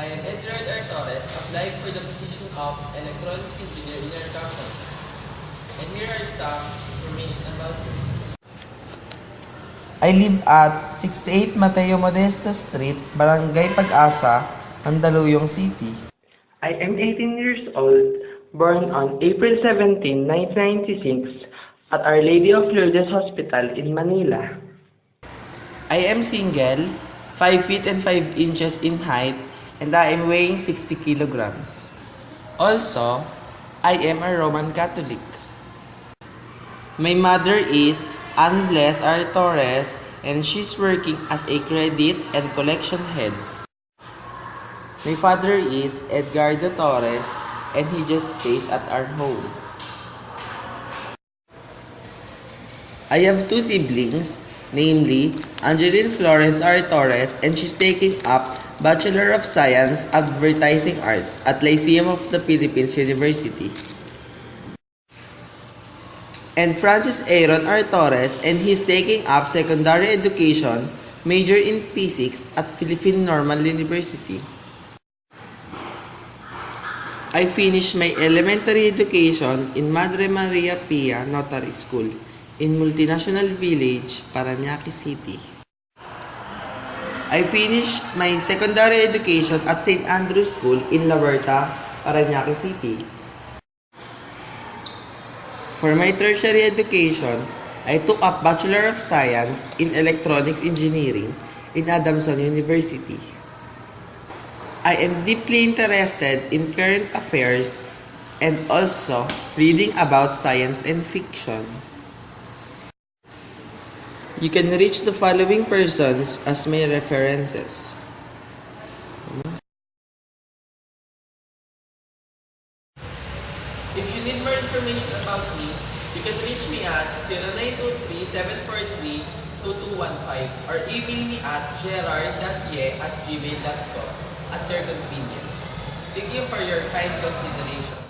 I am Edward R. Torres, applied for the position of electronics engineer in our company. And here are some information about me. I live at 68 Mateo Modesto Street, Barangay Pag-asa, Mandaluyong City. I am 18 years old, born on April 17, 1996 at Our Lady of Lourdes Hospital in Manila. I am single, 5 feet and 5 inches in height, and I am weighing 60 kilograms. Also, I am a Roman Catholic. My mother is Anbles R. Torres, and she's working as a credit and collection head. My father is Edgardo Torres, and he just stays at our home. I have 2 siblings, namely Angeline Florence R. Torres, and she's taking up Bachelor of Science Advertising Arts at Lyceum of the Philippines University. And Francis Aaron R. Torres, and he's taking up Secondary Education, major in Physics at Philippine Normal University. I finished my elementary education in Madre Maria Pia Notary School in Multinational Village, Parañaque City. I finished my secondary education at St. Andrew's School in La Huerta, Parañaque City. For my tertiary education, I took up Bachelor of Science in Electronics Engineering in Adamson University. I am deeply interested in current affairs and also reading about science and fiction. You can reach the following persons as my references. If you need more information about me, you can reach me at 0923-743-2215 or email me at gerard.ye@gmail.com at your convenience. Thank you for your kind consideration.